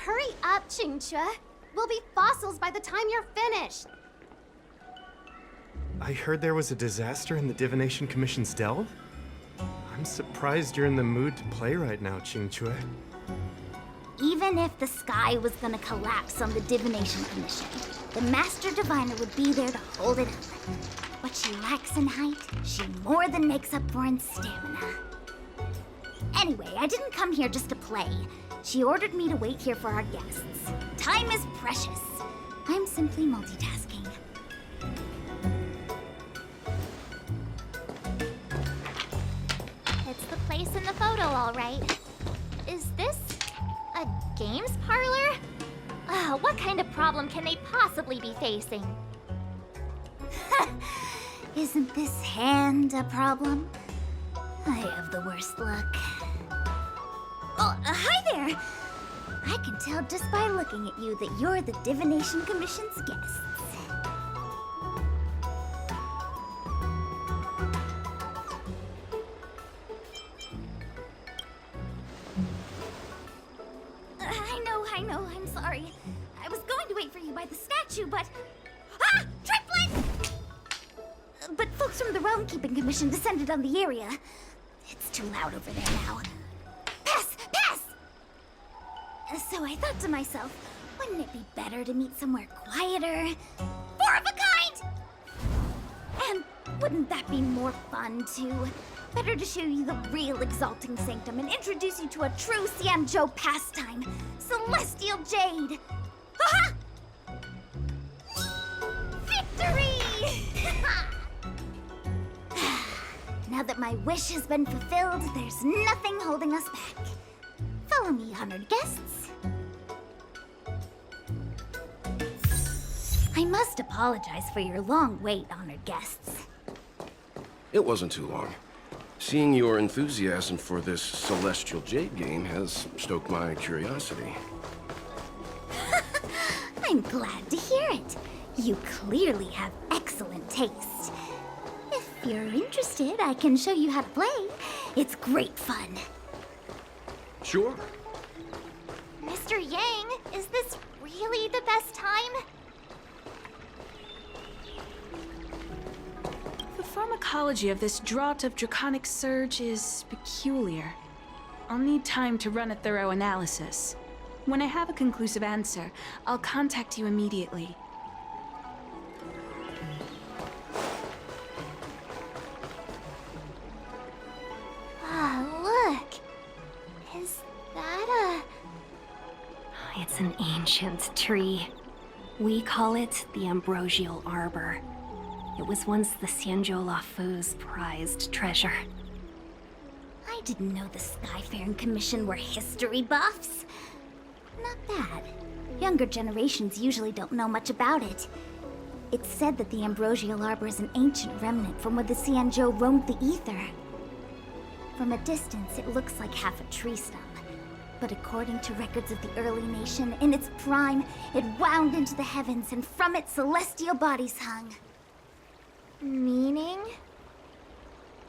Hurry up, Qingque. We'll be fossils by the time you're finished. I heard there was a disaster in the Divination Commission's delve? I'm surprised you're in the mood to play right now, Qingque. Even if the sky was gonna collapse on the Divination Commission, the Master Diviner would be there to hold it up. What she lacks in height, she more than makes up for in stamina. Anyway, I didn't come here just to play. She ordered me to wait here for our guests. Time is precious. I'm simply multitasking. It's the place in the photo, all right. Is this a games parlor? What kind of problem can they possibly be facing? Isn't this hand a problem? I have the worst luck. Oh, hi there! I can tell just by looking at you that you're the Divination Commission's guests. I know, I'm sorry. I was going to wait for you by the statue, but... Ah! Triplet! But folks from the Realm Keeping Commission descended on the area. It's too loud over there now. Pass! Pass! So I thought to myself, wouldn't it be better to meet somewhere quieter? Four of a kind! And wouldn't that be more fun, too? Better to show you the real Exalting Sanctum and introduce you to a true Xianzhou pastime, Celestial Jade! Aha! Victory! Now that my wish has been fulfilled, there's nothing holding us back. Follow me, honored guests. I must apologize for your long wait, honored guests. It wasn't too long. Seeing your enthusiasm for this Celestial Jade game has stoked my curiosity. I'm glad to hear it. You clearly have excellent taste. If you're interested, I can show you how to play. It's great fun. Sure. Mr. Yang, is this really the best time? The pharmacology of this draught of draconic surge is peculiar. I'll need time to run a thorough analysis. When I have a conclusive answer, I'll contact you immediately. Look. Is that It's an ancient tree. We call it the Ambrosial Arbor. It was once the Xianzhou Lafu's prized treasure. I didn't know the Skyfaring Commission were history buffs. Not bad. Younger generations usually don't know much about it. It's said that the Ambrosial Arbor is an ancient remnant from where the Xianzhou roamed the ether. From a distance, it looks like half a tree stump. But according to records of the early nation, in its prime, it wound into the heavens and from it celestial bodies hung. meaning?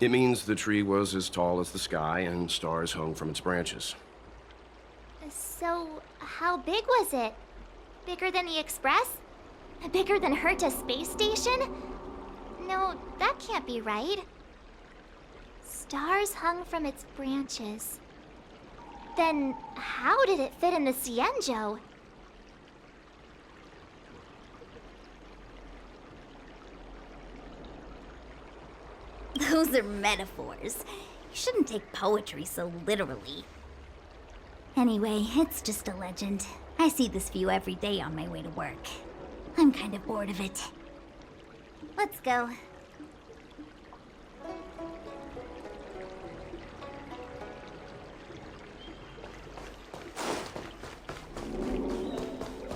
It means the tree was as tall as the sky and stars hung from its branches. So, how big was it? Bigger than the Express? Bigger than Herta space station? No, that can't be right. Stars hung from its branches. Then, how did it fit in the Xianzhou? Those are metaphors. You shouldn't take poetry so literally. Anyway, it's just a legend. I see this view every day on my way to work. I'm kind of bored of it. Let's go.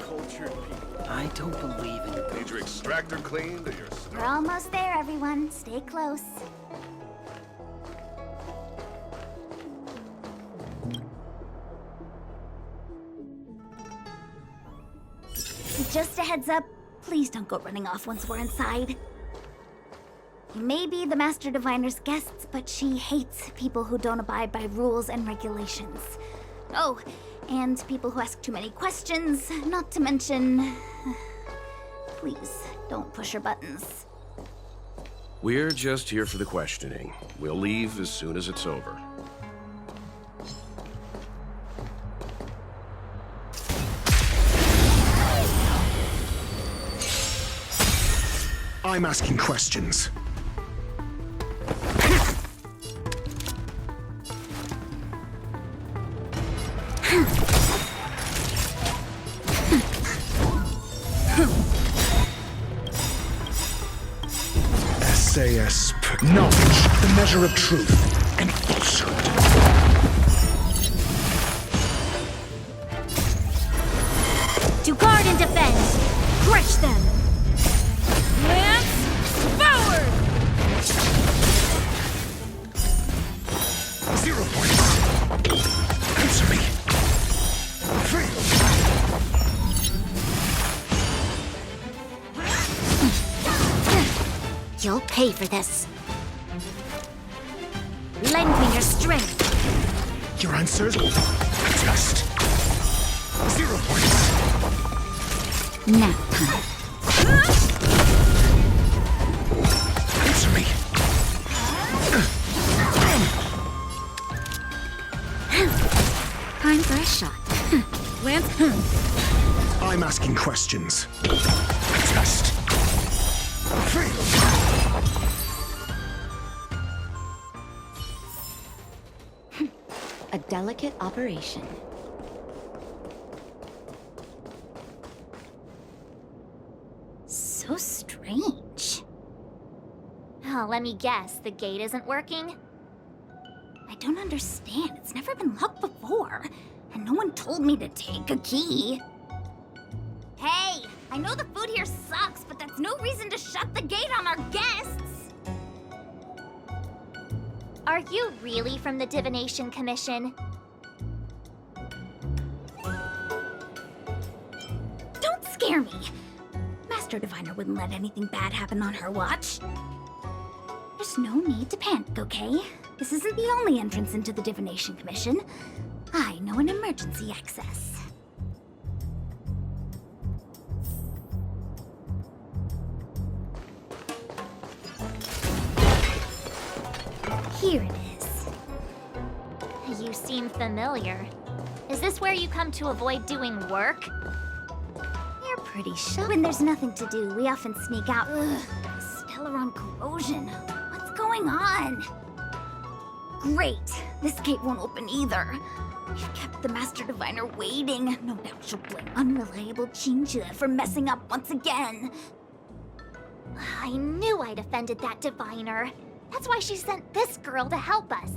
Cultured people. I don't believe in it. Need your extractor cleaned or your... We're almost there, everyone. Stay close. Just a heads up, please don't go running off once we're inside. You may be the Master Diviner's guests, but she hates people who don't abide by rules and regulations. Oh, And people who ask too many questions, not to mention... Please, don't push your buttons. We're just here for the questioning. We'll leave as soon as it's over. I'm asking questions. SAS knowledge, the measure of truth and falsehood. To guard and defend! Crush them! Lance, forward! 0 points. Answer me. 3. You'll pay for this. Lend me your strength. Your answers? Just 0 points. Nap time. Answer me. Time for a shot. Lance. I'm asking questions. Just 3. A delicate operation. So strange. Oh, let me guess. The gate isn't working? I don't understand. It's never been locked before. And no one told me to take a key. Hey! I know the food here sucks, but that's no reason to shut the gate on our guests! Are you really from the Divination Commission? Don't scare me! Master Diviner wouldn't let anything bad happen on her watch. There's no need to panic, okay? This isn't the only entrance into the Divination Commission. I know an emergency access. Here it is. You seem familiar. Is this where you come to avoid doing work? You're pretty sure. When there's nothing to do, we often sneak out. Ugh, Stellaron corrosion. What's going on? Great. This gate won't open either. You've kept the Master Diviner waiting. No doubt she'll blame unreliable Chincha for messing up once again. I knew I'd offended that diviner. That's why she sent this girl to help us.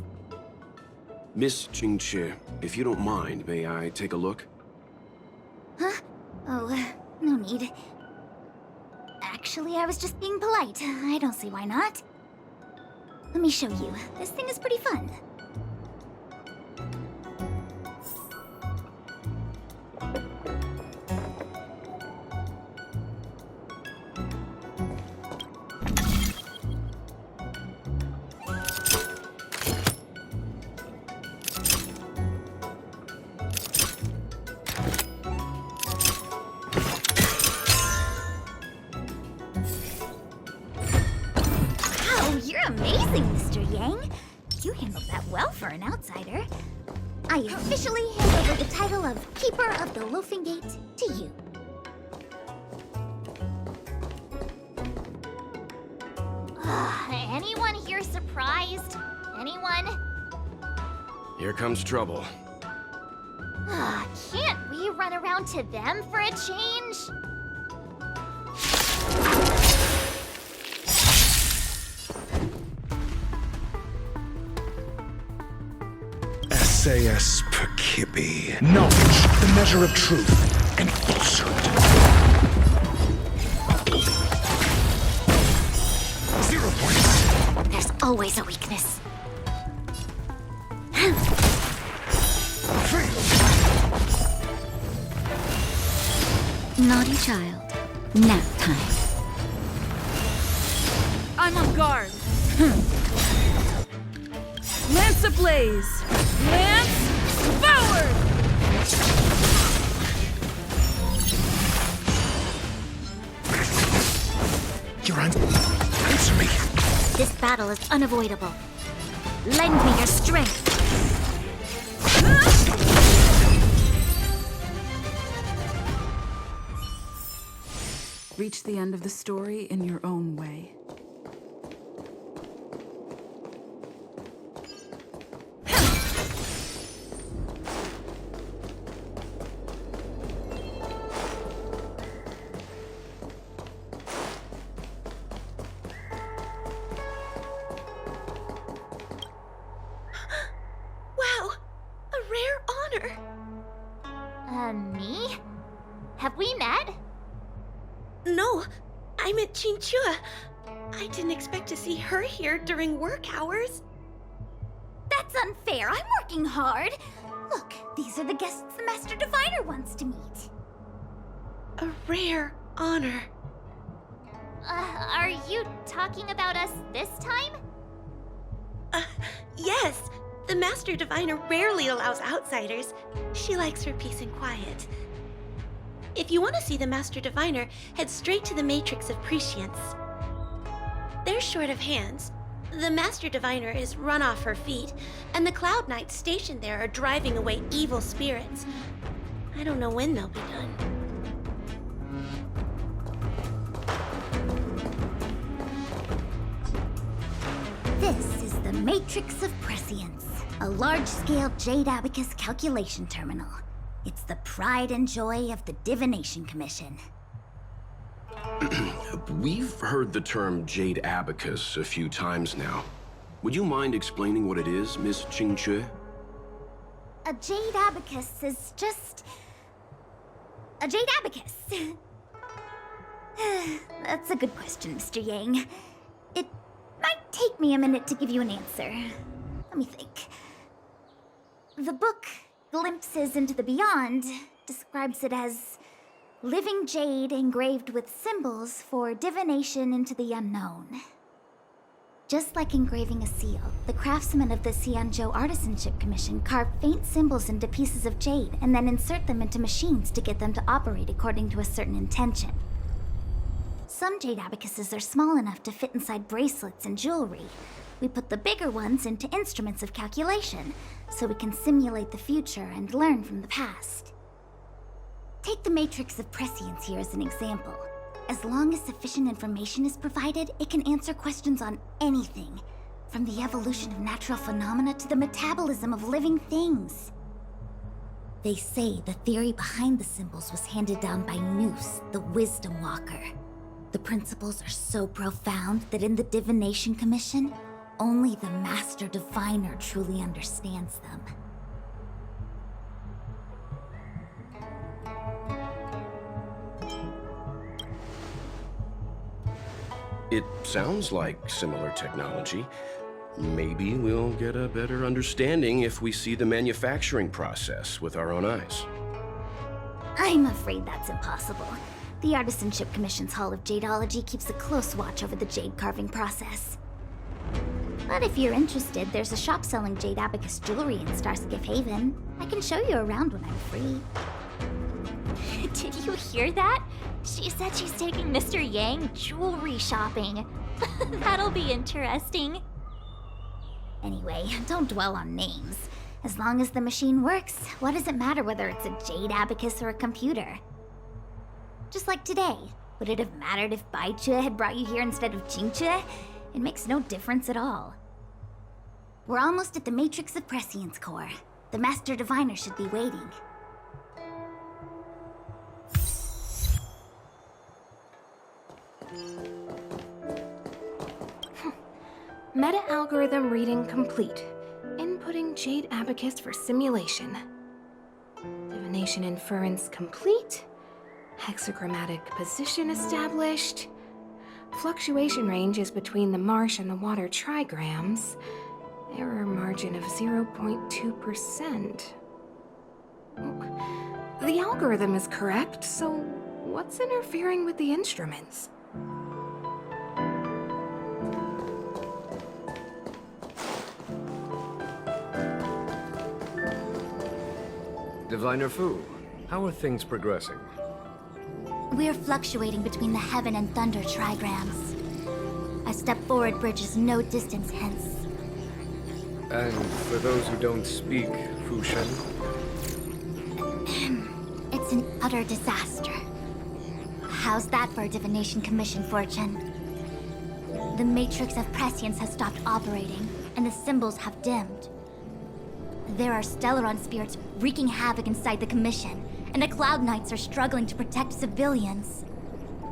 Miss Qingqi, if you don't mind, may I take a look? Huh? Oh, no need. Actually, I was just being polite. I don't see why not. Let me show you. This thing is pretty fun. You're amazing, Mr. Yang. You handled that well for an outsider. I officially hand over the title of Keeper of the Loafing Gate to you. Anyone here surprised? Anyone? Here comes trouble. Can't we run around to them for a change? SAS Perkibi. Knowledge, the measure of truth and falsehood. 0 points. There's always a weakness. 3. Naughty child. Nap time. I'm on guard. Lance ablaze! Lance forward! This battle is unavoidable. Lend me your strength. Reach the end of the story in your own way. Wow! A rare honor! Me? Have we met? No, I meant Chinchua. I didn't expect to see her here during work hours. That's unfair. I'm working hard. Look, these are the guests the Master Diviner wants to meet. A rare honor. Are you talking about us this time? Yes. The Master Diviner rarely allows outsiders. She likes her peace and quiet. If you want to see the Master Diviner, head straight to the Matrix of Prescience. They're short of hands. The Master Diviner is run off her feet, and the Cloud Knights stationed there are driving away evil spirits. I don't know when they'll be done. This is the Matrix of Prescience, a large-scale Jade Abacus calculation terminal. It's the pride and joy of the Divination Commission. We've heard the term Jade Abacus a few times now. Would you mind explaining what it is, Miss Qingque? A Jade Abacus is just... a Jade Abacus. That's a good question, Mr. Yang. It might take me a minute to give you an answer. Let me think. The book, Glimpses into the Beyond, describes it as living jade engraved with symbols for divination into the unknown. Just like engraving a seal, the craftsmen of the Xianzhou Artisanship Commission carve faint symbols into pieces of jade and then insert them into machines to get them to operate according to a certain intention. Some jade abacuses are small enough to fit inside bracelets and jewelry. We put the bigger ones into instruments of calculation, so we can simulate the future and learn from the past. Take the Matrix of Prescience here as an example. As long as sufficient information is provided, it can answer questions on anything, from the evolution of natural phenomena to the metabolism of living things. They say the theory behind the symbols was handed down by Noose, the Wisdom Walker. The principles are so profound that in the Divination Commission, only the Master Diviner truly understands them. It sounds like similar technology. Maybe we'll get a better understanding if we see the manufacturing process with our own eyes. I'm afraid that's impossible. The Artisanship Commission's Hall of Jadeology keeps a close watch over the jade carving process. But if you're interested, there's a shop selling jade abacus jewelry in Starskiff Haven. I can show you around when I'm free. Did you hear that? She said she's taking Mr. Yang jewelry shopping. That'll be interesting. Anyway, don't dwell on names. As long as the machine works, what does it matter whether it's a jade abacus or a computer? Just like today, would it have mattered if Baichue had brought you here instead of Qingque? It makes no difference at all. We're almost at the Matrix of Prescience core. The Master Diviner should be waiting. Meta-algorithm reading complete. Inputting Jade Abacus for simulation. Divination inference complete. Hexagrammatic position established. Fluctuation range is between the marsh and the water trigrams. Error margin of 0.2%. The algorithm is correct, so what's interfering with the instruments? Diviner Fu, how are things progressing? We're fluctuating between the Heaven and Thunder trigrams. A step forward bridge is no distance hence. And for those who don't speak Fushen, It's an utter disaster. How's that for a divination commission, Fortune? The matrix of prescience has stopped operating, and the symbols have dimmed. There are Stellaron spirits wreaking havoc inside the commission, and the Cloud Knights are struggling to protect civilians.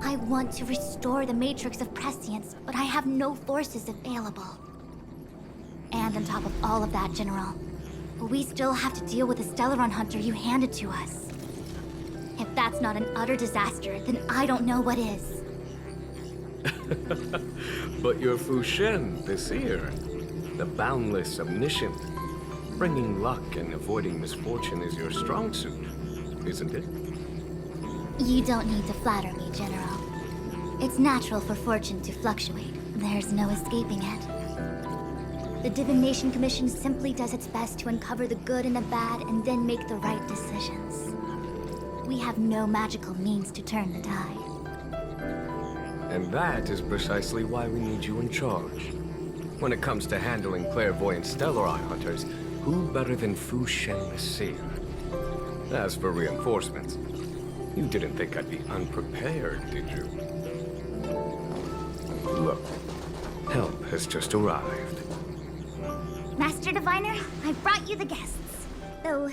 I want to restore the matrix of prescience, but I have no forces available. And on top of all of that, General, we still have to deal with the Stellaron hunter you handed to us. If that's not an utter disaster, then I don't know what is. but your Fushen, the seer, the boundless, omniscient, bringing luck and avoiding misfortune is your strong suit, isn't it? You don't need to flatter me, General. It's natural for fortune to fluctuate. There's no escaping it. The Divination Commission simply does its best to uncover the good and the bad and then make the right decisions. We have no magical means to turn the tide. And that is precisely why we need you in charge. When it comes to handling clairvoyant Stellaron hunters, who better than Fushen the Seer? As for reinforcements, you didn't think I'd be unprepared, did you? Look, help has just arrived. Master Diviner, I brought you the guests. Though,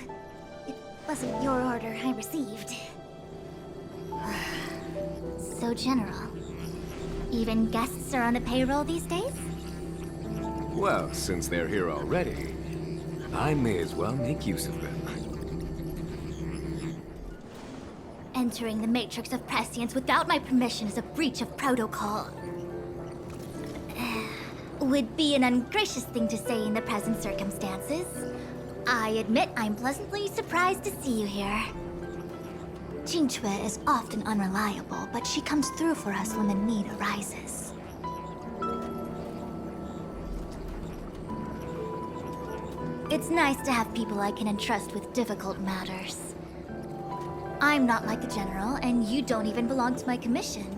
it wasn't your order I received. So, General, even guests are on the payroll these days? Well, since they're here already, I may as well make use of them. Entering the matrix of prescience without my permission is a breach of protocol. Would be an ungracious thing to say in the present circumstances. I admit I'm pleasantly surprised to see you here. Jingchue is often unreliable, but she comes through for us when the need arises. It's nice to have people I can entrust with difficult matters. I'm not like the General, and you don't even belong to my commission.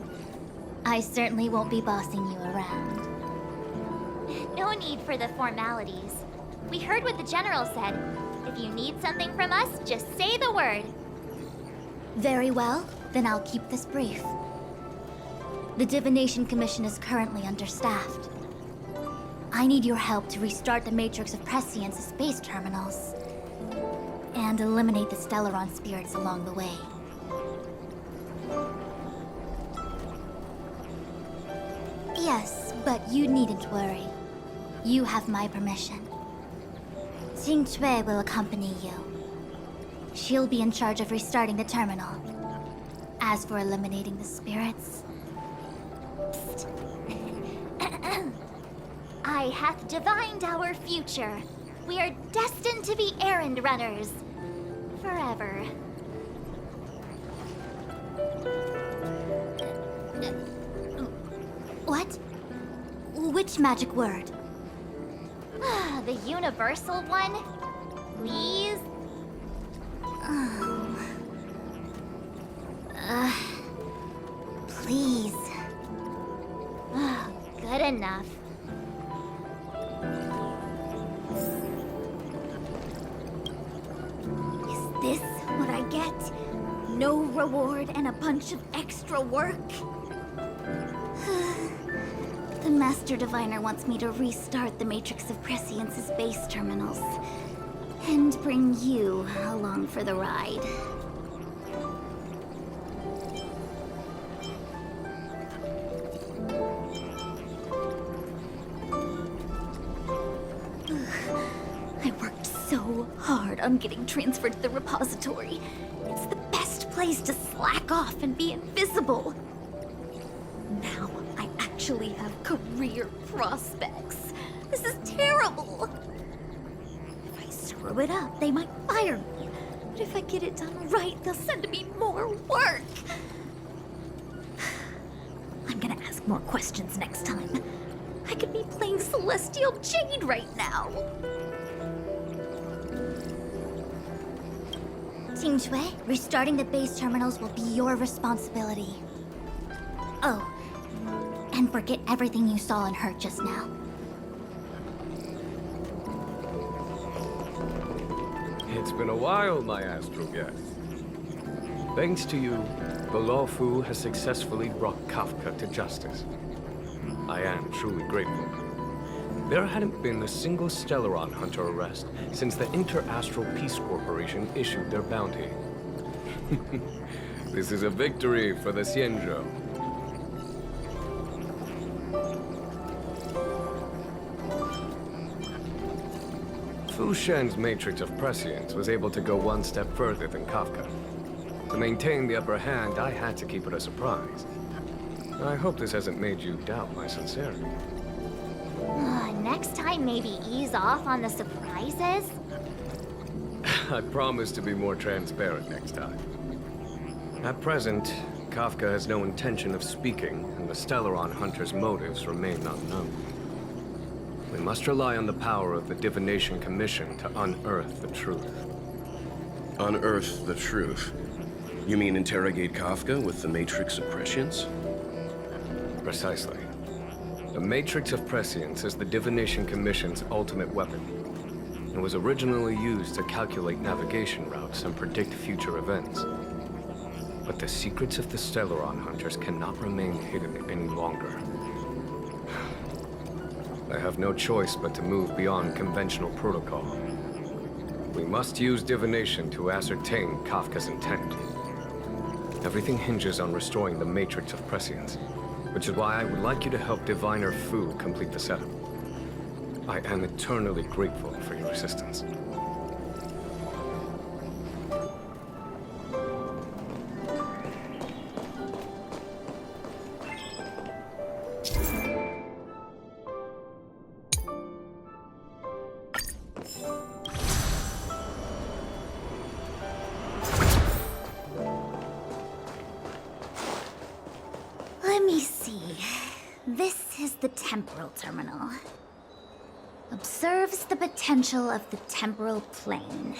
I certainly won't be bossing you around. No need for the formalities. We heard what the General said. If you need something from us, just say the word. Very well, then I'll keep this brief. The Divination Commission is currently understaffed. I need your help to restart the Matrix of Prescience's space terminals and eliminate the Stellaron spirits along the way. Yes, but you needn't worry. You have my permission. Jingchue will accompany you. She'll be in charge of restarting the terminal. As for eliminating the spirits... Psst. I hath divined our future. We are destined to be errand runners. Forever. What? Which magic word? The universal one? Please? Please. Good enough. Is this what I get? No reward and a bunch of extra work? The Master Diviner wants me to restart the Matrix of Prescience's base terminals. And bring you along for the ride. I worked so hard on getting transferred to the repository. It's the best place to slack off and be invisible. Now I actually have career prospects. This is terrible. If I screw it up, they might fire me. But if I get it done right, they'll send me more work. I'm gonna ask more questions next time. I could be playing Celestial Jade right now. Jingchue, restarting the base terminals will be your responsibility. Oh, and and forget everything you saw and heard just now. It's been a while, my astral guest. Thanks to you, the Law Fu has successfully brought Kafka to justice. I am truly grateful. There hadn't been a single Stellaron hunter arrest since the Inter-Astral Peace Corporation issued their bounty. This is a victory for the Xianzhou. Fu Shen's matrix of prescience was able to go one step further than Kafka. To maintain the upper hand, I had to keep it a surprise. I hope this hasn't made you doubt my sincerity. Next time, maybe ease off on the surprises? I promise to be more transparent next time. At present, Kafka has no intention of speaking, and the Stellaron hunter's motives remain unknown. We must rely on the power of the Divination Commission to unearth the truth. Unearth the truth? You mean interrogate Kafka with the Matrix of Prescience? Precisely. The Matrix of Prescience is the Divination Commission's ultimate weapon. It was originally used to calculate navigation routes and predict future events. But the secrets of the Stellaron hunters cannot remain hidden any longer. I have no choice but to move beyond conventional protocol. We must use divination to ascertain Kafka's intent. Everything hinges on restoring the Matrix of Prescience, which is why I would like you to help Diviner Fu complete the setup. I am eternally grateful for your assistance. Let me see. This is the temporal terminal. Observes the potential of the temporal plane.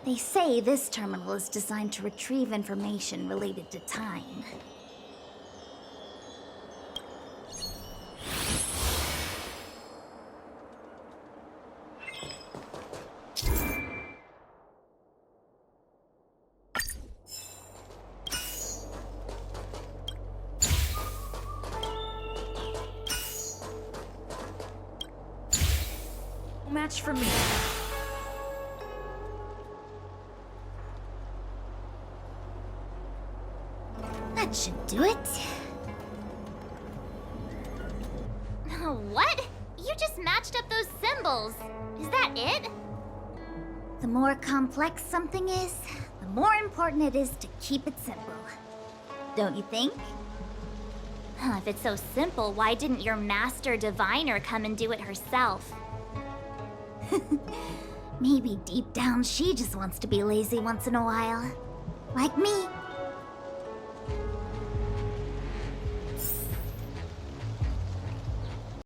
They say this terminal is designed to retrieve information related to time. Match for me. That should do it. What? You just matched up those symbols. Is that it? The more complex something is, the more important it is to keep it simple. Don't you think? If it's so simple, why didn't your master diviner come and do it herself? Maybe deep down she just wants to be lazy once in a while. Like me.